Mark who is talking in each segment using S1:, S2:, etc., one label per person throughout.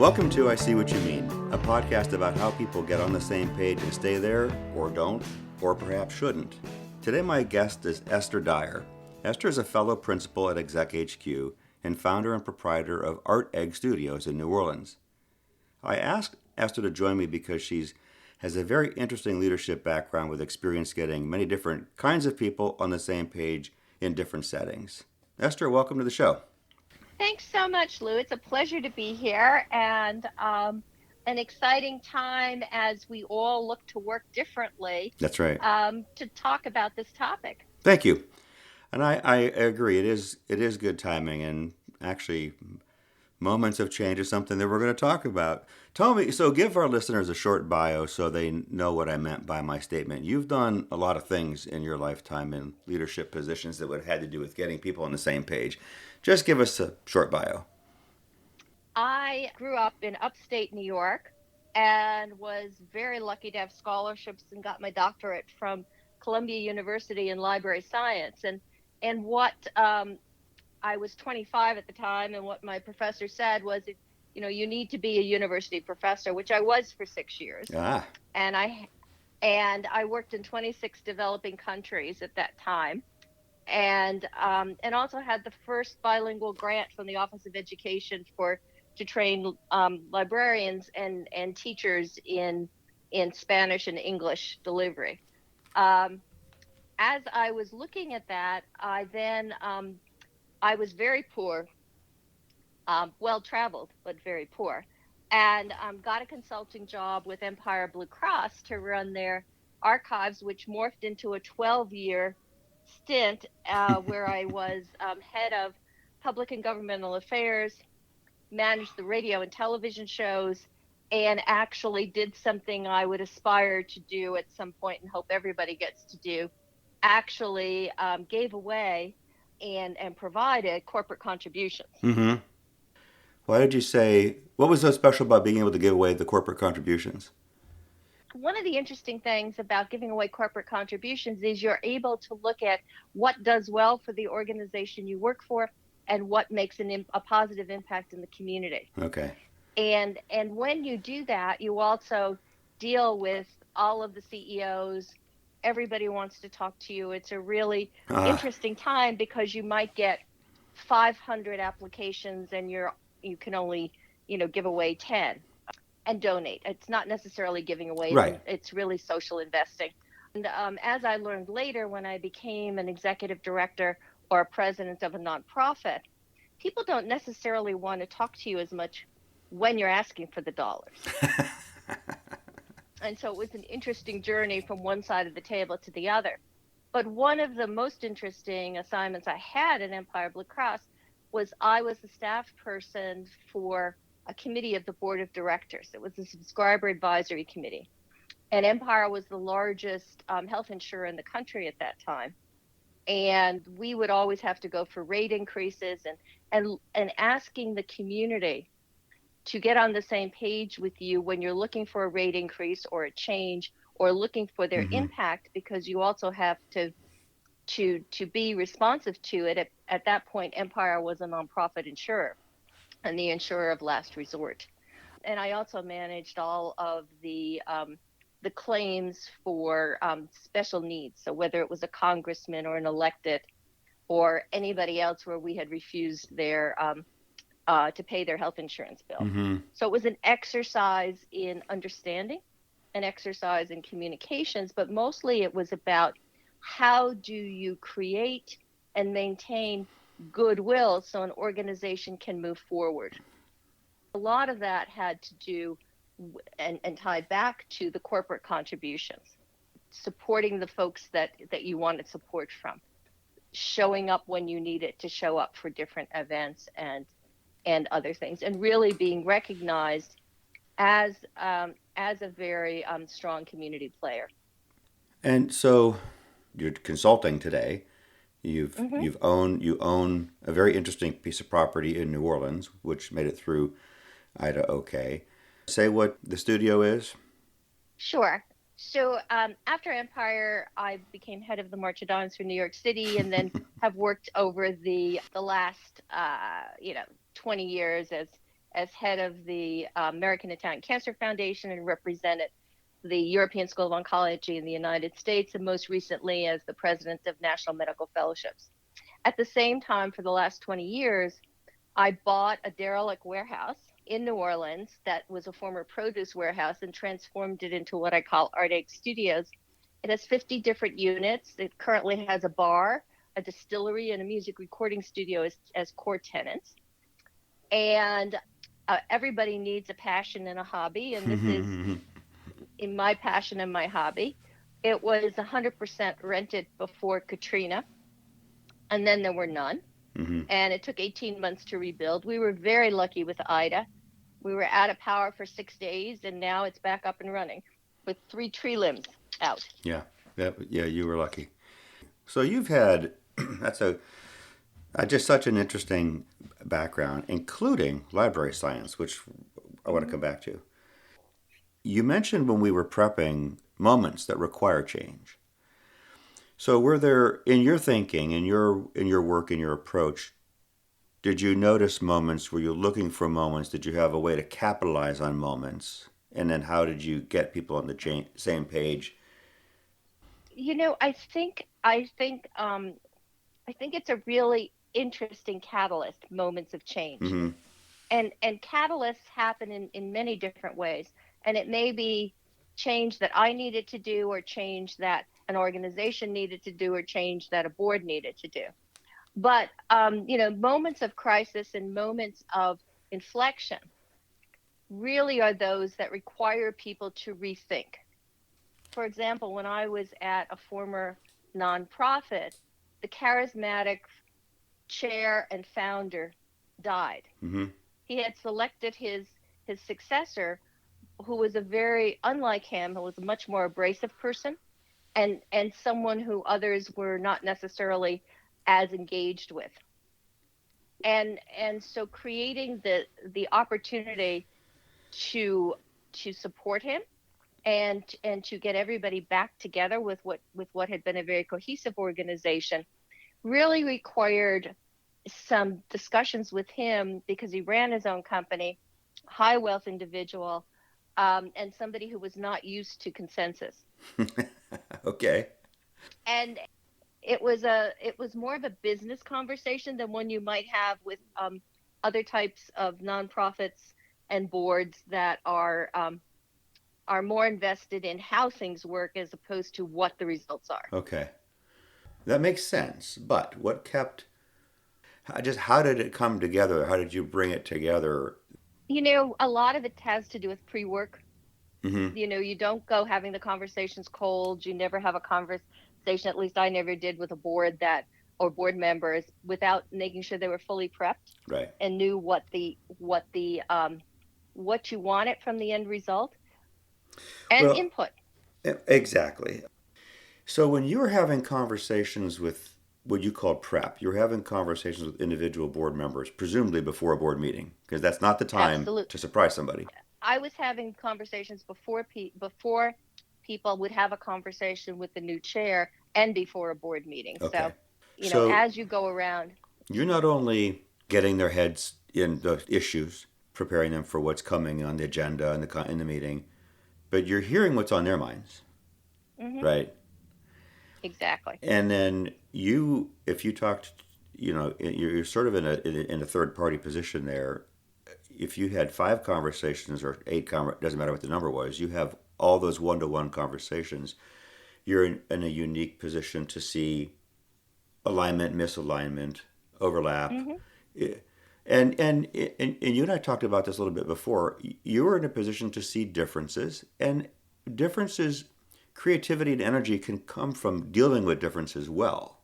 S1: Welcome to I See What You Mean, a podcast about how people get on the same page and stay there, or don't, or perhaps shouldn't. Today my guest is Esther Dyer. Esther is a fellow principal at Exec HQ and founder and proprietor of Art Egg Studios in New Orleans. I asked Esther to join me because she has a very interesting leadership background with experience getting many different kinds of people on the same page in different settings. Esther, welcome to the show.
S2: Thanks so much, Lou. It's a pleasure to be here and an exciting time as we all look to work differently.
S1: That's right.
S2: To talk about this topic.
S1: Thank you. And I agree. It is good timing, and actually moments of change is something that we're going to talk about. Give our listeners a short bio so they know what I meant by my statement. You've done a lot of things in your lifetime in leadership positions that would have had to do with getting people on the same page. Just give us a short bio.
S2: I grew up in upstate New York and was very lucky to have scholarships and got my doctorate from Columbia University in library science. And what I was 25 at the time, and what my professor said was, you need to be a university professor, which I was for 6 years. And I worked in 26 developing countries at that time. And also had the first bilingual grant from the Office of Education to train librarians and teachers in Spanish and English delivery. As I was looking at that, I was very poor, well-traveled, but very poor, and got a consulting job with Empire Blue Cross to run their archives, which morphed into a 12-year stint where I was head of public and governmental affairs, managed the radio and television shows, and actually did something I would aspire to do at some point and hope everybody gets to do, actually gave away and provided corporate contributions.
S1: Mm-hmm. What was so special about being able to give away the corporate contributions?
S2: One of the interesting things about giving away corporate contributions is you're able to look at what does well for the organization you work for and what makes a positive impact in the community.
S1: Okay.
S2: And when you do that, you also deal with all of the CEOs. Everybody wants to talk to you. It's a really interesting time because you might get 500 applications and you can only, give away 10. And donate. It's not necessarily giving away.
S1: Right.
S2: It's really social investing. And as I learned later when I became an executive director or a president of a nonprofit, people don't necessarily want to talk to you as much when you're asking for the dollars. And so it was an interesting journey from one side of the table to the other. But one of the most interesting assignments I had at Empire Blue Cross was I was the staff person for a committee of the board of directors. It was the subscriber advisory committee. And Empire was the largest health insurer in the country at that time. And we would always have to go for rate increases and asking the community to get on the same page with you when you're looking for a rate increase or a change or looking for their impact, because you also have to be responsive to it. At that point, Empire was a nonprofit insurer and the insurer of last resort. And I also managed all of the claims for special needs. So whether it was a congressman or an elected or anybody else where we had refused their to pay their health insurance bill. Mm-hmm. So it was an exercise in understanding, an exercise in communications, but mostly it was about how do you create and maintain goodwill so an organization can move forward. A lot of that had to do and tied back to the corporate contributions, supporting the folks that you wanted support from, showing up when you needed to show up for different events and other things, and really being recognized as a very strong community player.
S1: And so you're consulting today. You own a very interesting piece of property in New Orleans, which made it through IDA okay. Say what the studio is.
S2: Sure. So after Empire, I became head of the March of Dimes for New York City, and then have worked over the last 20 years as head of the American Italian Cancer Foundation and represented the European School of Oncology in the United States, and most recently as the president of National Medical Fellowships. At the same time, for the last 20 years, I bought a derelict warehouse in New Orleans that was a former produce warehouse and transformed it into what I call Art Egg Studios. It has 50 different units. It currently has a bar, a distillery, and a music recording studio as core tenants. And everybody needs a passion and a hobby, and this is in my passion and my hobby. It was 100% rented before Katrina, and then there were none. And it took 18 months to rebuild. We were very lucky with Ida. We were out of power for 6 days, and now it's back up and running with 3 tree limbs out.
S1: Yeah, you were lucky. So you've had that's just such an interesting background, including library science, which I want to come back to. You mentioned when we were prepping moments that require change. So were there, in your thinking, in your work, in your approach, did you notice moments? Were you looking for moments? Did you have a way to capitalize on moments? And then how did you get people on the same page?
S2: I think it's a really interesting catalyst, moments of change.
S1: Mm-hmm.
S2: And catalysts happen in many different ways. And it may be change that I needed to do, or change that an organization needed to do, or change that a board needed to do. But, moments of crisis and moments of inflection really are those that require people to rethink. For example, when I was at a former nonprofit, the charismatic chair and founder died.
S1: Mm-hmm.
S2: He had selected his successor, who was a very, unlike him, who was a much more abrasive person, and someone who others were not necessarily as engaged with. And so creating the opportunity to support him and to get everybody back together with what had been a very cohesive organization really required some discussions with him, because he ran his own company, high wealth individual, and somebody who was not used to consensus.
S1: Okay.
S2: And it was more of a business conversation than one you might have with other types of nonprofits and boards that are more invested in how things work as opposed to what the results are.
S1: Okay. That makes sense. But how did it come together? How did you bring it together?
S2: A lot of it has to do with pre-work.
S1: Mm-hmm.
S2: You don't go having the conversations cold. You never have a conversation, at least I never did, with a board or board members without making sure they were fully prepped,
S1: Right,
S2: and knew what you wanted from the end result and
S1: well,
S2: input.
S1: exactly. So when you were having conversations with what you called prep, you were having conversations with individual board members, presumably before a board meeting, because that's not the time
S2: Absolutely.
S1: to surprise somebody.
S2: I was having conversations before people would have a conversation with the new chair, and before a board meeting.
S1: Okay.
S2: So,
S1: So
S2: as you go around.
S1: you're not only getting their heads in the issues, preparing them for what's coming on the agenda in the meeting, but you're hearing what's on their minds,
S2: Mm-hmm.
S1: right?
S2: Exactly.
S1: And then if you talked, you're sort of in a third party position there. If you had 5 conversations or 8 doesn't matter what the number was, you have all those one-to-one conversations. You're in a unique position to see alignment, misalignment, overlap.
S2: Mm-hmm.
S1: And you and I talked about this a little bit before. You were in a position to see differences, and differences, creativity and energy can come from dealing with differences well.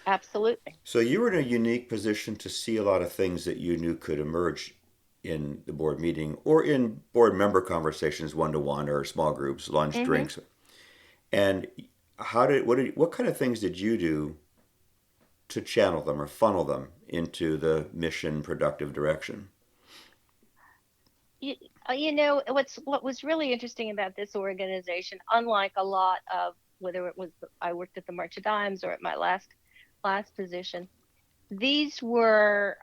S2: Absolutely.
S1: So you were in a unique position to see a lot of things that you knew could emerge in the board meeting or in board member conversations, one-to-one or small groups, lunch,
S2: Mm-hmm.
S1: drinks. And what kind of things did you do to channel them or funnel them into the mission productive direction?
S2: What was really interesting about this organization, unlike a lot of, whether it was I worked at the March of Dimes or at my last position, these were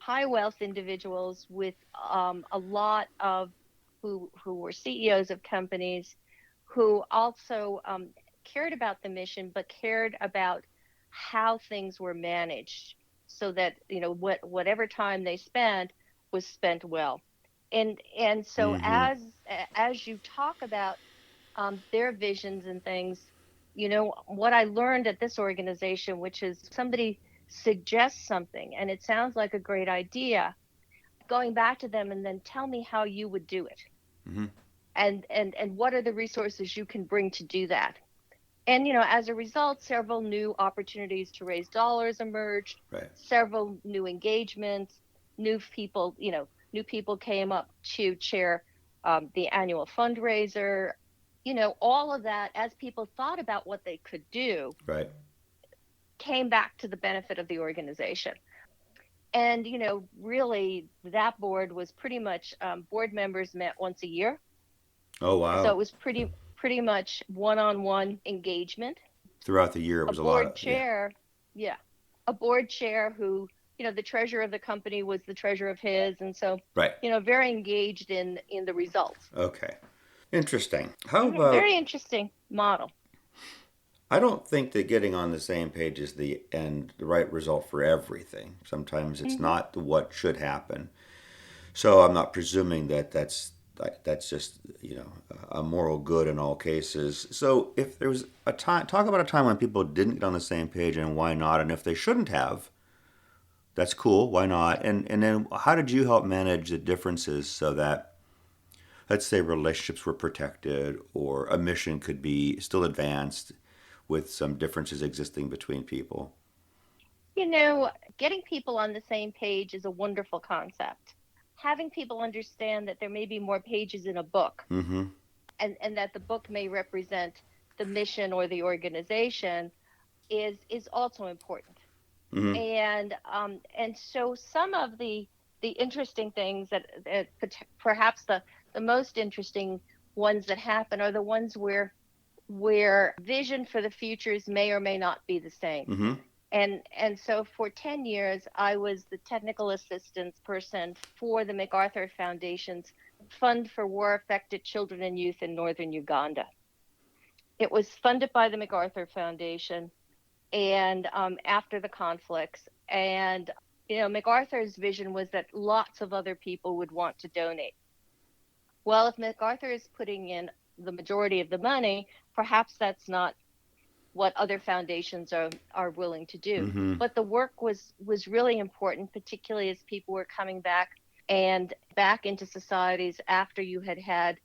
S2: high wealth individuals with a lot of who were CEOs of companies who also cared about the mission, but cared about how things were managed so that, whatever time they spent was spent well. And so
S1: Mm-hmm.
S2: as you talk about their visions and things, what I learned at this organization, which is somebody suggests something and it sounds like a great idea, going back to them and then tell me how you would do it.
S1: Mm-hmm.
S2: And what are the resources you can bring to do that. And as a result, several new opportunities to raise dollars emerged,
S1: Right.
S2: several new engagements, new people came up to chair the annual fundraiser. All of that, as people thought about what they could do,
S1: Right.
S2: came back to the benefit of the organization. And really, that board was pretty much board members met once a year,
S1: Oh,
S2: so
S1: wow.
S2: it was pretty much one-on-one engagement.
S1: Throughout the year, it
S2: A
S1: was a lot of,
S2: board
S1: yeah.
S2: chair, yeah, a board chair who, the treasurer of the company was the treasurer of his, and so,
S1: Right.
S2: very engaged in the results.
S1: Okay. Interesting. How about,
S2: Very interesting model.
S1: I don't think that getting on the same page is the end, the right result for everything. Sometimes it's
S2: Hmm.
S1: not what should happen. So I'm not presuming that that's just a moral good in all cases. So if there was a time, talk about a time when people didn't get on the same page and why not, and if they shouldn't have, that's cool. Why not? And then how did you help manage the differences so that, let's say, relationships were protected or a mission could be still advanced with some differences existing between people?
S2: Getting people on the same page is a wonderful concept. Having people understand that there may be more pages in a book,
S1: Mm-hmm.
S2: and that the book may represent the mission or the organization is also important.
S1: Mm-hmm.
S2: And so some of the interesting things that perhaps the most interesting ones that happen are the ones where vision for the futures may or may not be the same.
S1: Mm-hmm.
S2: And so for 10 years, I was the technical assistance person for the MacArthur Foundation's Fund for War Affected Children and Youth in Northern Uganda. It was funded by the MacArthur Foundation and after the conflicts. And, MacArthur's vision was that lots of other people would want to donate. Well, if MacArthur is putting in the majority of the money, perhaps that's not what other foundations are willing to do.
S1: Mm-hmm.
S2: But the work was really important, particularly as people were coming back into societies after you had had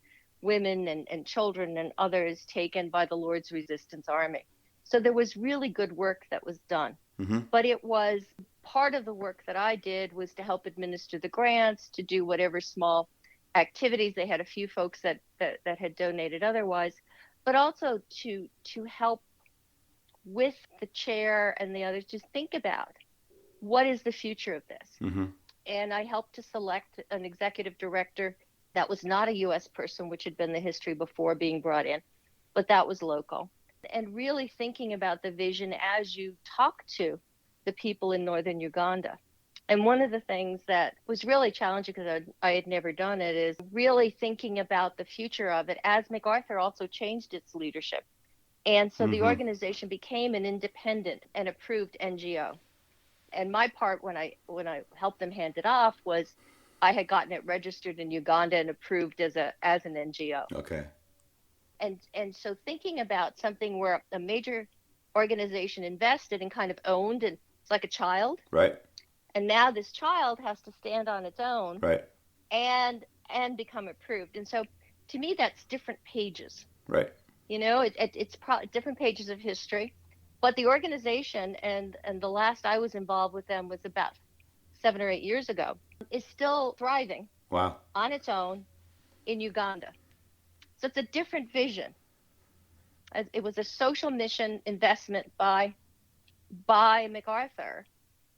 S2: women and children and others taken by the Lord's Resistance Army. So there was really good work that was done.
S1: Mm-hmm.
S2: But it was part of the work that I did was to help administer the grants, to do whatever small activities. They had a few folks that had donated otherwise, but also to help with the chair and the others just think about what is the future of this.
S1: Mm-hmm.
S2: And I helped to select an executive director that was not a US person, which had been the history before being brought in, but that was local. And really thinking about the vision as you talk to the people in northern Uganda. And one of the things that was really challenging because I had never done it is really thinking about the future of it as MacArthur also changed its leadership. And so the
S1: Mm-hmm.
S2: organization became an independent and approved NGO. And my part when I helped them hand it off was I had gotten it registered in Uganda and approved as an NGO.
S1: Okay.
S2: And so thinking about something where a major organization invested and kind of owned, and it's like a child,
S1: Right.
S2: and now this child has to stand on its own
S1: Right.
S2: and become approved. And so to me that's different pages.
S1: Right.
S2: It's different pages of history, but the organization and the last I was involved with them was about 7 or 8 years ago, is still thriving
S1: Wow.
S2: on its own in Uganda. So it's a different vision. It was a social mission investment by MacArthur,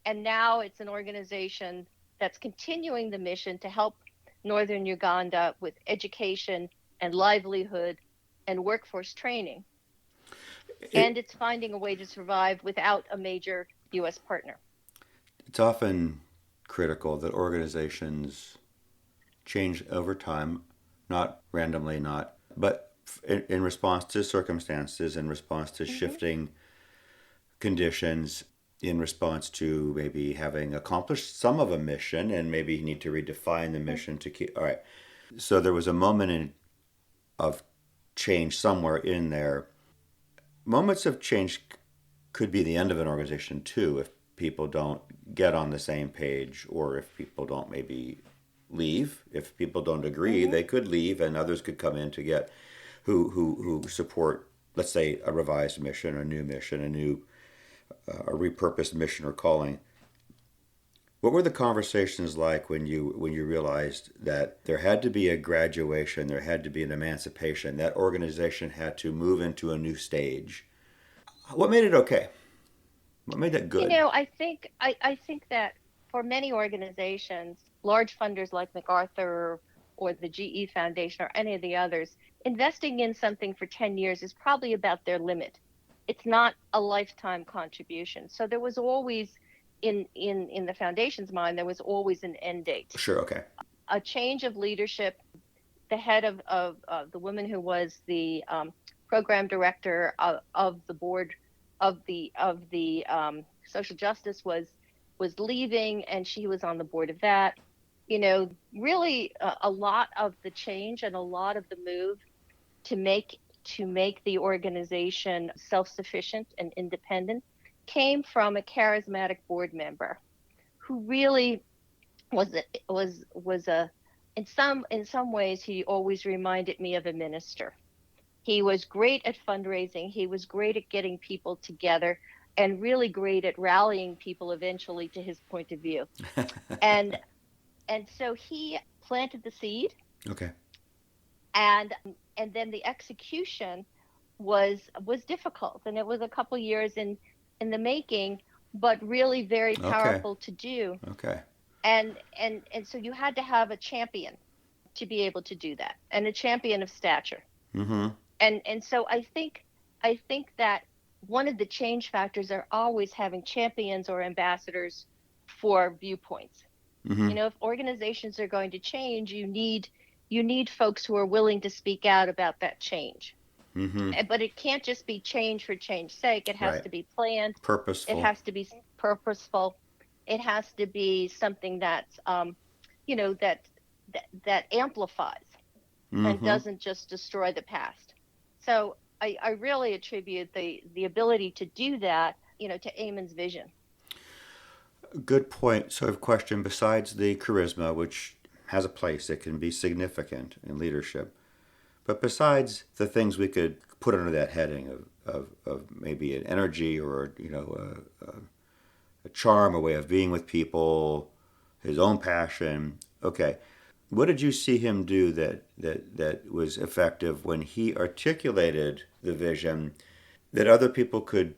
S2: and now it's an organization that's continuing the mission to help northern Uganda with education and livelihood and workforce training. And it's finding a way to survive without a major U.S. partner.
S1: It's often critical that organizations change over time, not randomly, but in response to circumstances, in response to
S2: Hmm.
S1: shifting conditions, in response to maybe having accomplished some of a mission and maybe you need to redefine the mission to keep. All right. So there was a moment of change somewhere in there. Moments of change could be the end of an organization too if people don't get on the same page or if people don't maybe leave. If people don't agree,
S2: Hmm.
S1: they could leave and others could come in to get who support, let's say, a revised mission, a new mission, a repurposed mission or calling. What were the conversations like when you realized that there had to be a graduation, there had to be an emancipation, that organization had to move into a new stage? What made it okay? What made that good?
S2: I think that for many organizations, large funders like MacArthur or the GE Foundation or any of the others, investing in something for 10 years is probably about their limit. It's not a lifetime contribution. So there was always in the foundation's mind, there was always an end date.
S1: Sure, okay.
S2: A change of leadership. The head of the woman who was the program director of the board of the social justice was leaving, and she was on the board of that. Really a lot of the change and a lot of the move to make the organization self-sufficient and independent came from a charismatic board member who really was a in some ways he always reminded me of a minister. He was great at fundraising, he was great at getting people together, and really great at rallying people eventually to his point of view. And and so he planted the seed,
S1: Okay.
S2: and and then the execution was difficult, and it was a couple years in the making, but really very
S1: Okay.
S2: powerful to do.
S1: Okay.
S2: And so you had to have a champion to be able to do that, and a champion of stature.
S1: Mm-hmm.
S2: And so I think that one of the change factors are always having champions or ambassadors for viewpoints.
S1: Mm-hmm.
S2: If organizations are going to change, you need folks who are willing to speak out about that change.
S1: Mm-hmm.
S2: But it can't just be change for change's sake. It has
S1: Right.
S2: to be planned. It
S1: Purposeful.
S2: has to be purposeful. It has to be something that's that amplifies and
S1: Mm-hmm.
S2: doesn't just destroy the past. So I really attribute the ability to do that, to Eamon's vision.
S1: Good point. So I have a question. Besides the charisma, which has a place, it can be significant in leadership. But besides the things we could put under that heading of maybe an energy or a charm, a way of being with people, his own passion. Okay, what did you see him do that was effective when he articulated the vision that other people could?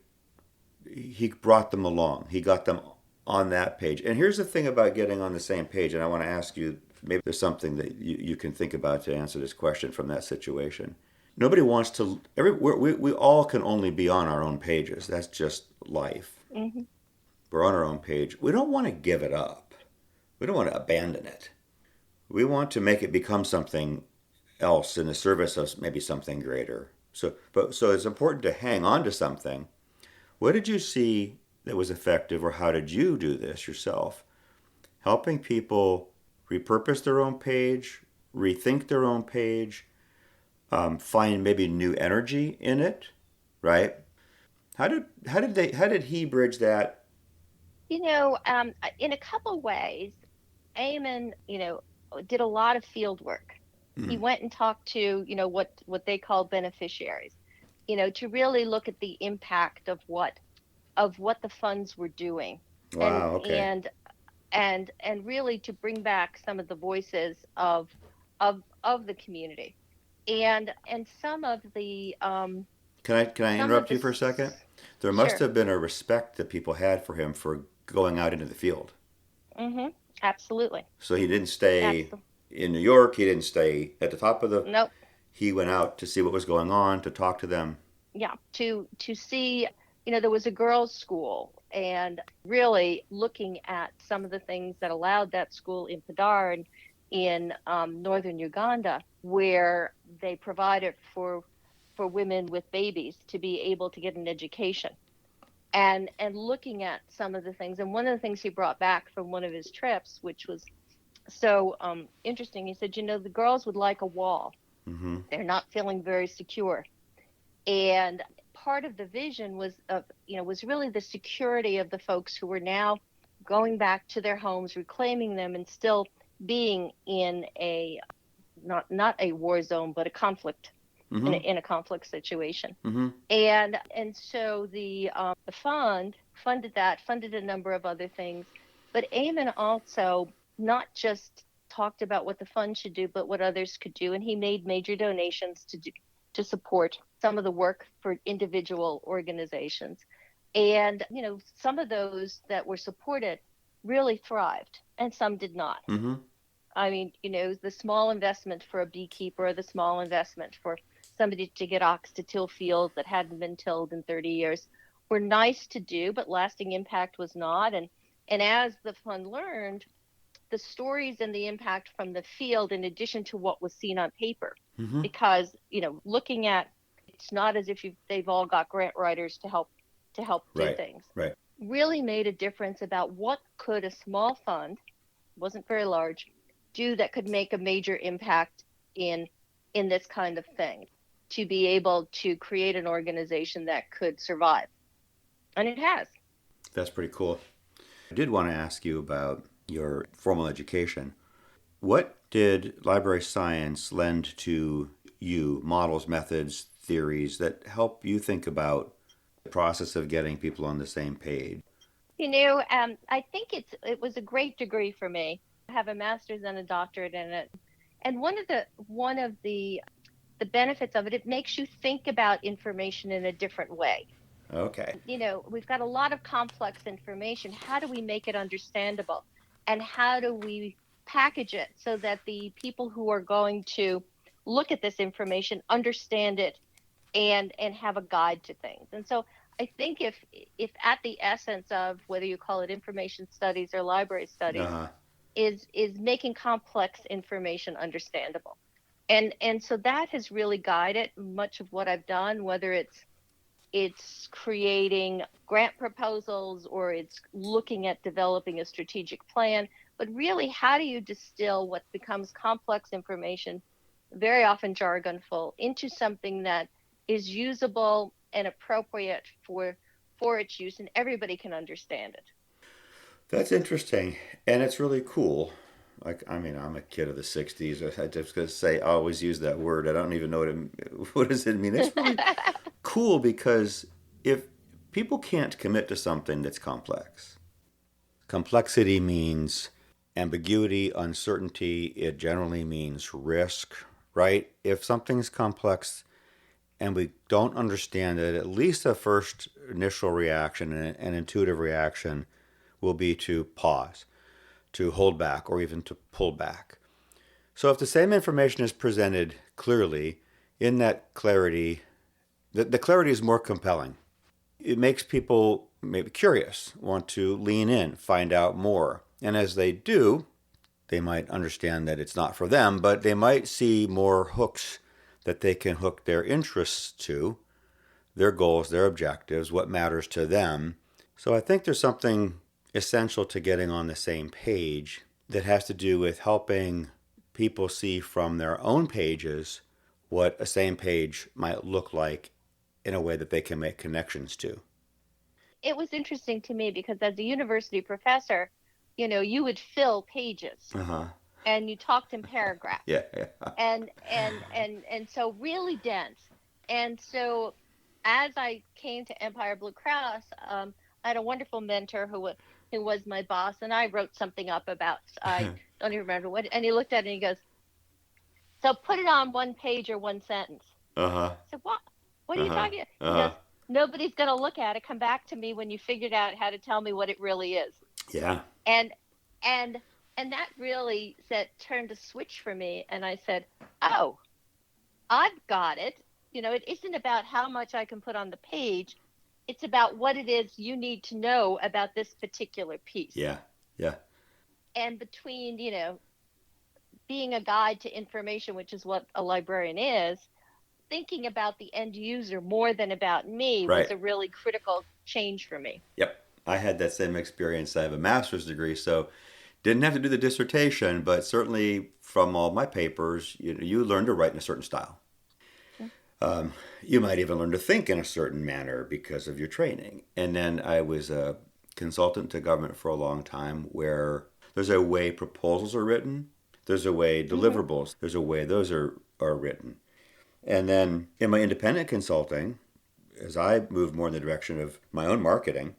S1: He brought them along. He got them on that page. And here's the thing about getting on the same page, and I want to ask you, maybe there's something that you can think about to answer this question from that situation. Nobody wants to, we all can only be on our own pages. That's just life.
S2: Hmm.
S1: We're on our own page. We don't want to give it up. We don't want to abandon it. We want to make it become something else in the service of maybe something greater. So it's important to hang on to something. What did you see that was effective, or how did you do this yourself? Helping people repurpose their own page, rethink their own page, find maybe new energy in it, right? How did he bridge that?
S2: In a couple ways, Eamon, did a lot of field work. He
S1: Mm.
S2: went and talked to, what they call beneficiaries, to really look at the impact of what the funds were doing, and
S1: Wow. Okay.
S2: and and really to bring back some of the voices of the community, and
S1: Can I
S2: some of
S1: interrupt
S2: the
S1: you for a second? There must
S2: sure.
S1: have been a respect that people had for him for going out into the field.
S2: Hmm. Absolutely.
S1: So he didn't stay
S2: Absolutely.
S1: in New York. He didn't stay at the top of the.
S2: Nope.
S1: He went out to see what was going on, to talk to them.
S2: Yeah, to see there was a girls' school, and really looking at some of the things that allowed that school in Padar and in northern Uganda, where they provided for women with babies to be able to get an education, and looking at some of the things. And one of the things he brought back from one of his trips, which was so interesting, he said, the girls would like a wall.
S1: Mm-hmm.
S2: They're not feeling very secure. And part of the vision was really the security of the folks who were now going back to their homes, reclaiming them, and still being in a not a war zone, but a conflict,
S1: Mm-hmm.
S2: in a conflict situation.
S1: Mm-hmm.
S2: And so the fund funded a number of other things, but Eamon also not just talked about what the fund should do, but what others could do, and he made major donations to support some of the work for individual organizations. And some of those that were supported really thrived, and some did not.
S1: Mm-hmm.
S2: I mean, the small investment for a beekeeper, or the small investment for somebody to get ox to till fields that hadn't been tilled in 30 years were nice to do, but lasting impact was not. And as the fund learned, the stories and the impact from the field, in addition to what was seen on paper,
S1: Mm-hmm.
S2: because looking at, it's not as if they've all got grant writers to help do
S1: Right.
S2: things.
S1: Right.
S2: Really made a difference about what could a small fund, wasn't very large, do that could make a major impact in this kind of thing, to be able to create an organization that could survive. And it has.
S1: That's pretty cool. I did want to ask you about your formal education. What did library science lend to you, models, methods, theories that help you think about the process of getting people on the same page?
S2: I think it was a great degree for me. I have a master's and a doctorate in it. And one of the benefits of it, it makes you think about information in a different way.
S1: Okay.
S2: We've got a lot of complex information. How do we make it understandable? And how do we package it so that the people who are going to look at this information understand it and have a guide to things? And so I think if at the essence of whether you call it information studies or library studies
S1: Uh-huh.
S2: is making complex information understandable. And so that has really guided much of what I've done, whether it's creating grant proposals or it's looking at developing a strategic plan. But really, how do you distill what becomes complex information, very often jargonful, into something that is usable and appropriate for its use, and everybody can understand it?
S1: That's interesting. And it's really cool. I'm a kid of the 60s. I just going to say, I always use that word. I don't even know what does it mean. It's really cool because if people can't commit to something that's complex, complexity means ambiguity, uncertainty. It generally means risk, right? If something's complex and we don't understand it, at least a first initial reaction, an intuitive reaction, will be to pause, to hold back, or even to pull back. So if the same information is presented clearly, in that clarity, the clarity is more compelling. It makes people maybe curious, want to lean in, find out more. And as they do, they might understand that it's not for them, but they might see more hooks that they can hook their interests to, their goals, their objectives, what matters to them. So I think there's something essential to getting on the same page that has to do with helping people see from their own pages what a same page might look like in a way that they can make connections to.
S2: It was interesting to me because as a university professor, you would fill pages
S1: Uh-huh.
S2: and you talked in paragraphs.
S1: Yeah, yeah.
S2: And so really dense. And so as I came to Empire Blue Cross, I had a wonderful mentor who was my boss, and I wrote something up about, I don't even remember what, and he looked at it and he goes, so put it on one page or one sentence.
S1: Uh-huh.
S2: I said, what are you
S1: Uh-huh.
S2: talking about? He
S1: Uh-huh.
S2: goes, nobody's going to look at it. Come back to me when you figured out how to tell me what it really is.
S1: Yeah.
S2: And and that really turned a switch for me, and I said, oh, I've got it. It isn't about how much I can put on the page. It's about what it is you need to know about this particular piece.
S1: Yeah. Yeah.
S2: And between, being a guide to information, which is what a librarian is, thinking about the end user more than about me was
S1: Right.
S2: a really critical change for me.
S1: Yep. I had that same experience. I have a master's degree, so didn't have to do the dissertation, but certainly from all my papers, you learn to write in a certain style. You might even learn to think in a certain manner because of your training. And then I was a consultant to government for a long time where there's a way proposals are written, there's a way
S2: Mm-hmm.
S1: deliverables, there's a way those are written. And then in my independent consulting, as I move more in the direction of my own marketing,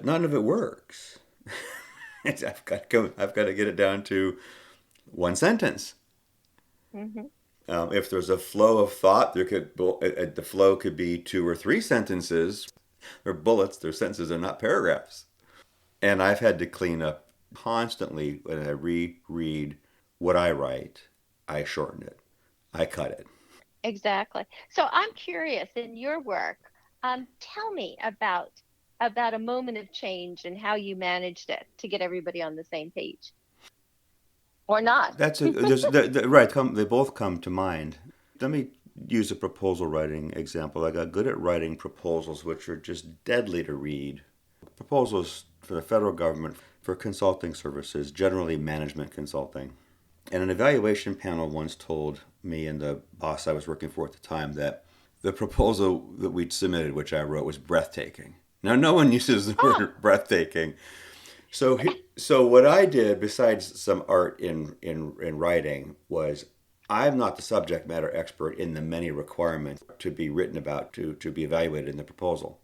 S1: none of it works. I've got to get it down to one sentence.
S2: Mm-hmm.
S1: If there's a flow of thought, the flow could be two or three sentences. They're bullets. They're sentences. They're not paragraphs. And I've had to clean up constantly when I reread what I write. I shorten it. I cut it.
S2: Exactly. So I'm curious in your work, tell me about a moment of change and how you managed it to get everybody on the same page, or not.
S1: That's a there's right. They both come to mind. Let me use a proposal writing example. I got good at writing proposals, which are just deadly to read. Proposals for the federal government for consulting services, generally management consulting. And an evaluation panel once told me and the boss I was working for at the time that the proposal that we'd submitted, which I wrote, was breathtaking. Now, no one uses the
S2: Oh,
S1: word breathtaking. So what I did, besides some art in writing, was I'm not the subject matter expert in the many requirements to be written about to be evaluated in the proposal.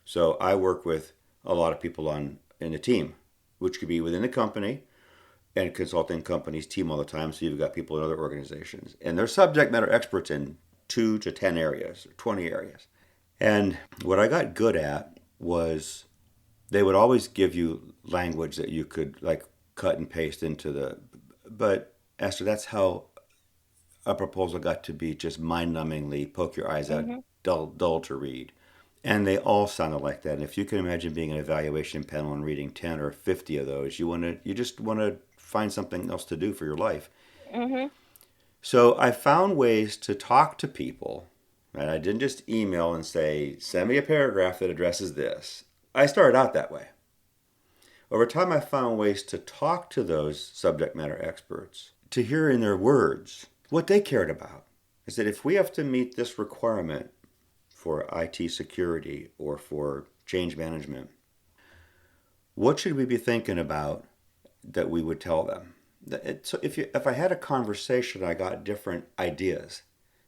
S1: So I work with a lot of people in a team, which could be within the company, and consulting companies team all the time. So you've got people in other organizations, and they're subject matter experts in 2 to 10 areas or 20 areas. And what I got good at was they would always give you language that you could like cut and paste into the. But Esther, that's how a proposal got to be just mind-numbingly poke your eyes out,
S2: mm-hmm.
S1: dull to read. And they all sounded like that. And if you can imagine being an evaluation panel and reading 10 or 50 of those, you just want to find something else to do for your life.
S2: Mm-hmm.
S1: So I found ways to talk to people. And I didn't just email and say, send me a paragraph that addresses this. I started out that way. Over time, I found ways to talk to those subject matter experts, to hear in their words what they cared about. I said, if we have to meet this requirement for IT security or for change management, what should we be thinking about that we would tell them? So if I had a conversation, I got different ideas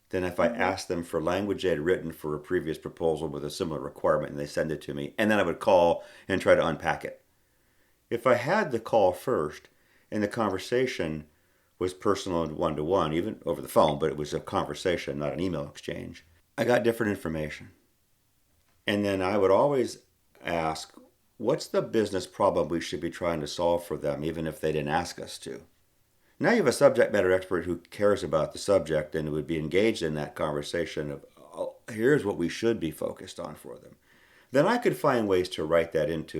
S1: than if I
S2: Mm-hmm.
S1: asked them for language they had written for a previous proposal with a similar requirement and they send it to me, and then I would call and try to unpack it. If I had the call first and the conversation was personal and one to one, even over the phone, but it was a conversation, not an email exchange, I got different information. And then I would always ask, what's the business problem we should be trying to solve for them, even if they didn't ask us to? Now you have a subject matter expert who cares about the subject and would be engaged in that conversation of, oh, here's what we should be focused on for them. Then I could find ways to write that into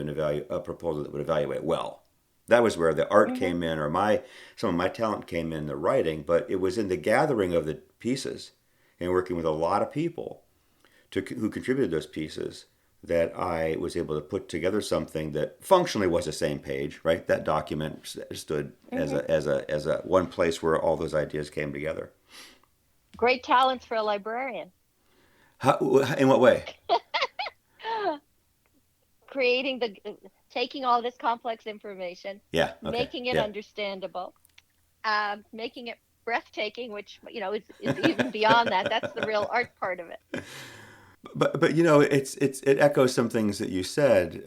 S1: a proposal that would evaluate well. That was where the art
S2: Mm-hmm.
S1: came in, or some of my talent came in the writing, but it was in the gathering of the pieces and working with a lot of people who contributed those pieces that I was able to put together something that functionally was the same page, right? That document stood as
S2: Mm-hmm.
S1: a one place where all those ideas came together.
S2: Great talents for a librarian.
S1: How, in what way?
S2: Creating taking all this complex information,
S1: Yeah. Okay.
S2: making it
S1: Yeah.
S2: understandable, making it breathtaking, which is even beyond that. That's the real art part of it.
S1: But it echoes some things that you said.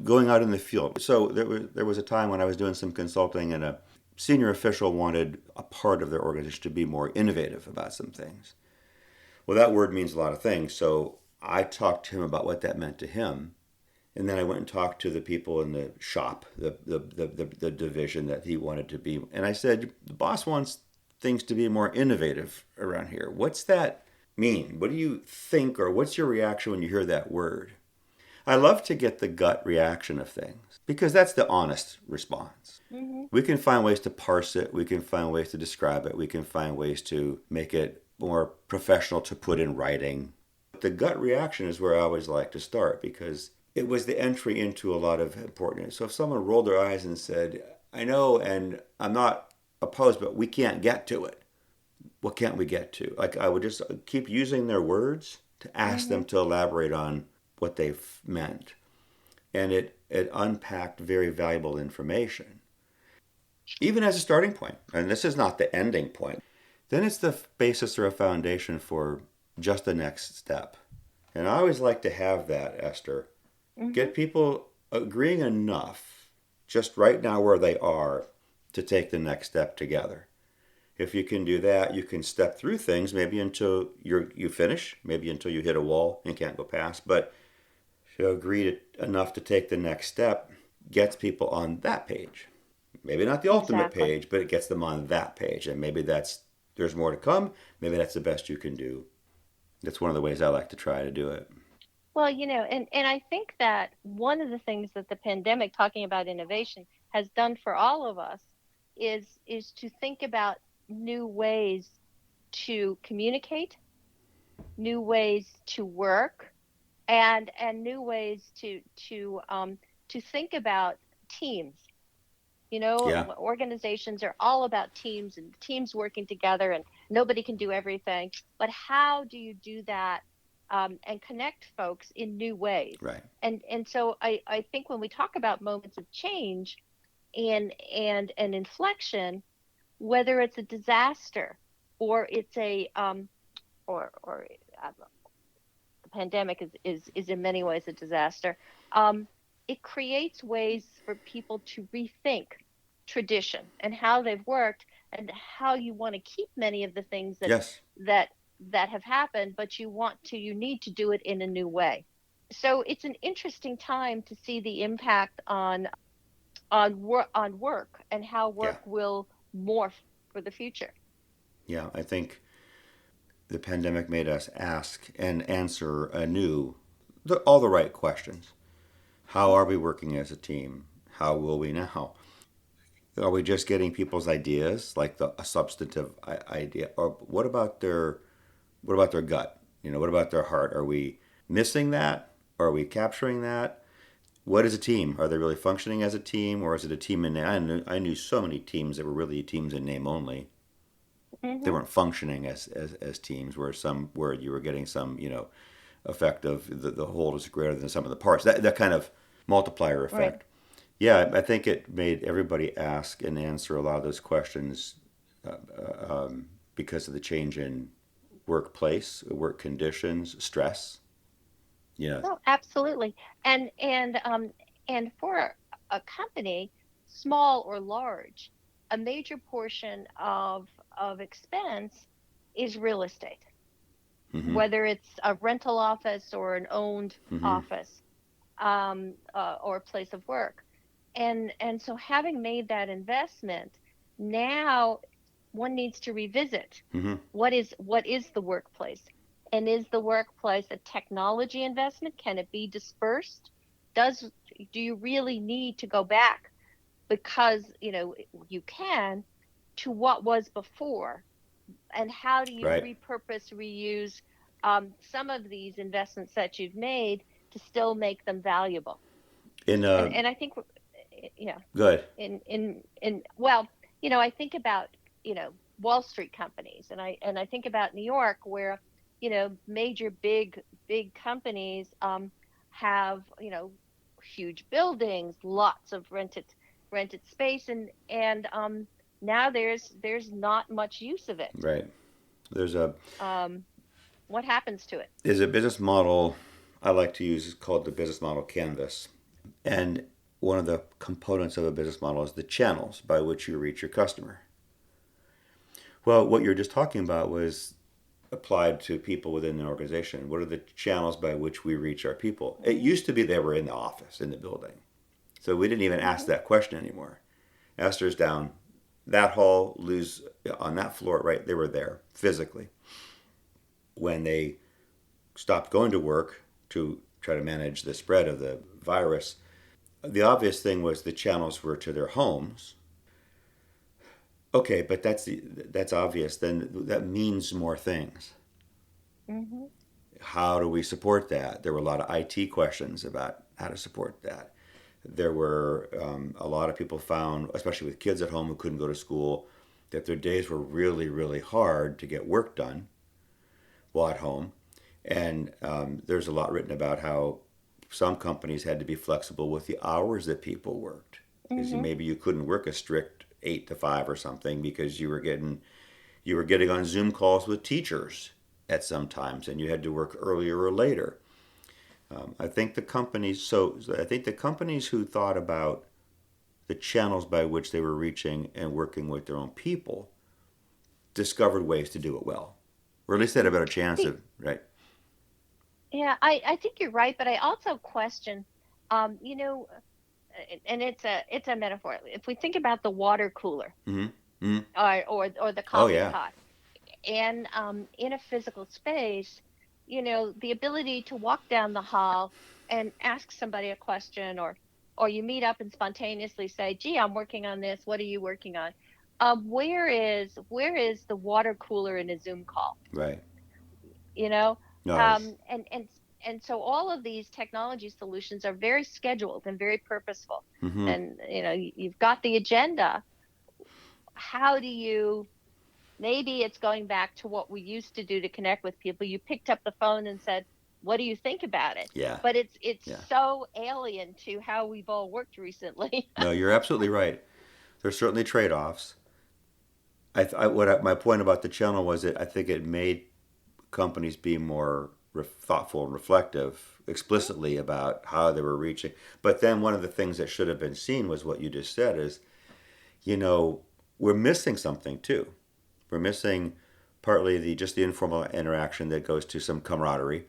S1: Going out in the field. So there was a time when I was doing some consulting, and a senior official wanted a part of their organization to be more innovative about some things. Well, that word means a lot of things. So I talked to him about what that meant to him, and then I went and talked to the people in the shop, the division that he wanted to be. And I said, the boss wants things to be more innovative around here. What's that mean? What do you think, or what's your reaction when you hear that word? I love to get the gut reaction of things because that's the honest response.
S2: Mm-hmm.
S1: We can find ways to parse it. We can find ways to describe it. We can find ways to make it more professional to put in writing. The gut reaction is where I always like to start because it was the entry into a lot of important. So if someone rolled their eyes and said, I know and I'm not opposed, but we can't get to it. What can't we get to? Like I would just keep using their words to ask
S2: Mm-hmm.
S1: them to elaborate on what they've meant. And it unpacked very valuable information, even as a starting point. And this is not the ending point. Then it's the basis or a foundation for just the next step. And I always like to have that, Esther.
S2: Mm-hmm.
S1: Get people agreeing enough, just right now where they are, to take the next step together. If you can do that, you can step through things maybe until you finish, maybe until you hit a wall and can't go past. But if you agree enough to take the next step, gets people on that page. Maybe not the ultimate
S2: Exactly.
S1: page, but it gets them on that page. And maybe there's more to come. Maybe that's the best you can do. That's one of the ways I like to try to do it.
S2: Well, and I think that one of the things that the pandemic, talking about innovation, has done for all of us is to think about new ways to communicate, new ways to work, and new ways to think about teams.
S1: Yeah,
S2: Organizations are all about teams and teams working together, and nobody can do everything. But how do you do that and connect folks in new ways?
S1: right.
S2: And so I think when we talk about moments of change and an inflection, whether it's a disaster or it's a or the pandemic is in many ways a disaster. It creates ways for people to rethink tradition and how they've worked and how you want to keep many of the things
S1: Yes.
S2: that that have happened, but you need to do it in a new way. So it's an interesting time to see the impact on work and how
S1: Yeah.
S2: work will morph for the future.
S1: Yeah. I think the pandemic made us ask and answer anew all the right questions. How are we working as a team? How will we now? Are we just getting people's ideas, like a substantive idea, or what about their gut? What about their heart? Are we missing that? Are we capturing that? What is a team? Are they really functioning as a team, or is it a team in name? I knew so many teams that were really teams in name only. They
S2: Hmm.
S1: weren't functioning as teams, where you were getting some effect of the whole is greater than the sum of the parts. That kind of multiplier
S2: Right.
S1: effect. Yeah, I think it made everybody ask and answer a lot of those questions because of the change in workplace, work conditions, stress. Yeah.
S2: No, absolutely. And for a company, small or large, a major portion of expense is real estate,
S1: Mm-hmm.
S2: whether it's a rental office or an owned
S1: Mm-hmm.
S2: office, or a place of work. And so having made that investment, now one needs to revisit
S1: Mm-hmm.
S2: what is the workplace, and is the workplace a technology investment? Can it be dispersed? Does do you really need to go back, because you can, to what was before, and how do you
S1: Right.
S2: repurpose, reuse some of these investments that you've made to still make them valuable?
S1: In
S2: And I think, yeah,
S1: good.
S2: in well, I think about, Wall Street companies, and I think about New York, where, major big companies have, huge buildings, lots of rented space, and now there's not much use of it.
S1: Right. There's a
S2: um what happens to it?
S1: there's a business model I like to use. It's called the business model canvas, and one of the components of a business model is the channels by which you reach your customer. Well, what you're just talking about was applied to people within an organization. What are the channels by which we reach our people? It
S2: Hmm.
S1: used to be they were in the office, in the building. So we didn't even ask
S2: Hmm.
S1: that question anymore. Esther's down that hall, Lou's on that floor, right? They were there physically. when they stopped going to work to try to manage the spread of the virus, the obvious thing was the channels were to their homes. Okay, but that's obvious. Then that means more things.
S2: Mm-hmm.
S1: How do we support that? There were a lot of IT questions about how to support that. There were a lot of people found, especially with kids at home who couldn't go to school, that their days were really, really hard to get work done while at home. And there's a lot written about how some companies had to be flexible with the hours that people worked. Because
S2: Mm-hmm.
S1: maybe you couldn't work a strict 8 to 5 or something because you were getting on Zoom calls with teachers at some times, and you had to work earlier or later. I think the companies who thought about the channels by which they were reaching and working with their own people discovered ways to do it well, or at least they had a better chance
S2: See,
S1: of, right?
S2: yeah, I think you're right, but I also question, you know, and it's a metaphor. If we think about the water cooler
S1: Mm-hmm. Mm-hmm.
S2: or the
S1: Oh
S2: coffee
S1: yeah,
S2: pot, and in a physical space, the ability to walk down the hall and ask somebody a question, or you meet up and spontaneously say, "Gee, I'm working on this. What are you working on?" Where is the water cooler in a Zoom call?
S1: right.
S2: You know,
S1: No, it's,
S2: and so all of these technology solutions are very scheduled and very purposeful,
S1: mm-hmm.
S2: and you've got the agenda. How do you Maybe it's going back to what we used to do to connect with people. You picked up the phone and said, "What do you think about it?"
S1: Yeah,
S2: But it's
S1: yeah.
S2: so alien to how we've all worked recently.
S1: No, you're absolutely right. There's certainly trade-offs. My point about the channel was that I think it made companies be more thoughtful and reflective explicitly about how they were reaching. But then one of the things that should have been seen was what you just said is, you know, we're missing something too. We're missing partly the informal interaction that goes to some camaraderie,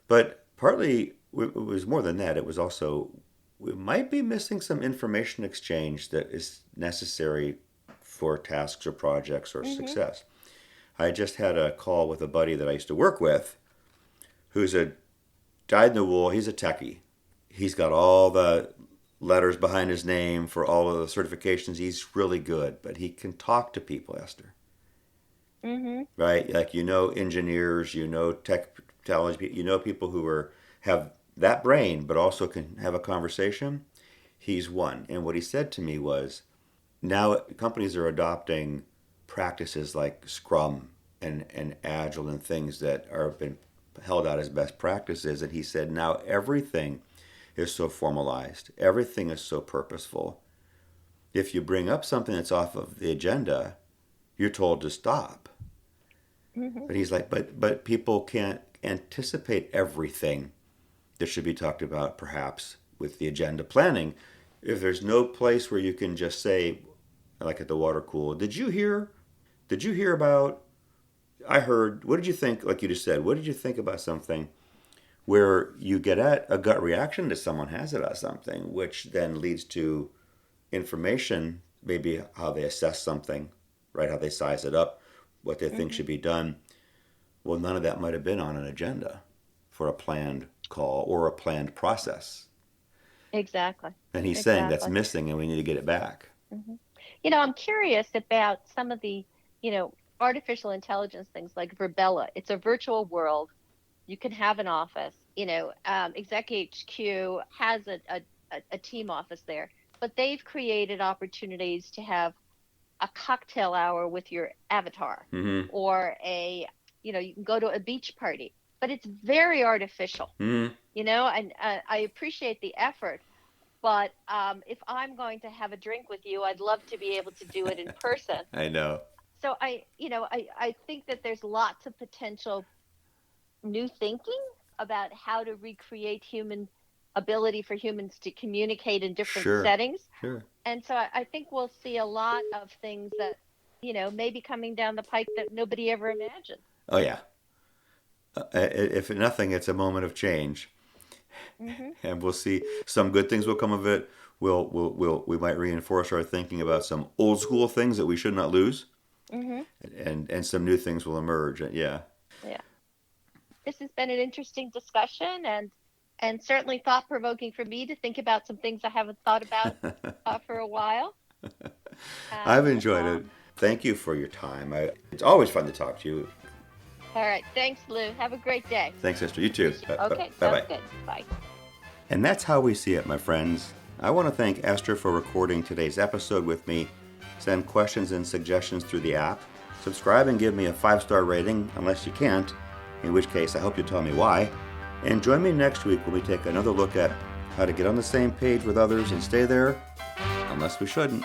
S1: but partly it was more than that. It was also we might be missing some information exchange that is necessary for tasks or projects or
S2: Hmm.
S1: success. I just had a call with a buddy that I used to work with who's a dyed in the wool. He's a techie. He's got all the letters behind his name for all of the certifications. He's really good, but he can talk to people, Esther.
S2: Hmm.
S1: Right? Like engineers, technology, people who have that brain, but also can have a conversation. He's one. And what he said to me was, now companies are adopting practices like Scrum and Agile and things that are been held out as best practices. And he said, now everything is so formalized, everything is so purposeful. If you bring up something that's off of the agenda, you're told to stop.
S2: Hmm.
S1: But he's like, but people can't anticipate everything that should be talked about, perhaps with the agenda planning. If there's no place where you can just say, like at the water cooler, did you hear? Did you hear about? I heard. What did you think? Like you just said, what did you think about something? Where you get at a gut reaction that someone has about something, which then leads to information, maybe how they assess something, right? How they size it up, what they think
S2: Hmm.
S1: should be done. Well, none of that might have been on an agenda for a planned call or a planned process.
S2: Exactly.
S1: And he's saying that's
S2: Exactly.
S1: missing and we need to get it back.
S2: Hmm. I'm curious about some of the, you know, artificial intelligence things like Verbella. It's a virtual world. You can have an office. Exec HQ has a team office there, but they've created opportunities to have a cocktail hour with your avatar,
S1: Mm-hmm.
S2: or you can go to a beach party, but it's very artificial,
S1: Mm-hmm.
S2: and I appreciate the effort. But if I'm going to have a drink with you, I'd love to be able to do it in person.
S1: I know.
S2: So I think that there's lots of potential new thinking about how to recreate human ability for humans to communicate in different
S1: Sure.
S2: settings.
S1: Sure.
S2: And so I think we'll see a lot of things that, maybe coming down the pike that nobody ever imagined.
S1: Oh, yeah. If nothing, it's a moment of change.
S2: Hmm.
S1: And we'll see some good things will come of it. We might reinforce our thinking about some old school things that we should not lose,
S2: Hmm.
S1: and some new things will emerge. Yeah.
S2: Yeah. this has been an interesting discussion and certainly thought-provoking for me to think about some things I haven't thought about for a while.
S1: I've enjoyed it. Thank you for your time. It's always fun to talk to you.
S2: All right. Thanks, Lou. Have a great day.
S1: Thanks, Esther. You too.
S2: Okay.
S1: Bye-bye.
S2: Sounds good. Bye.
S1: And that's how we see it, my friends. I want to thank Esther for recording today's episode with me. Send questions and suggestions through the app. Subscribe and give me a 5-star rating, unless you can't, in which case I hope you'll tell me why. And join me next week when we take another look at how to get on the same page with others and stay there, unless we shouldn't.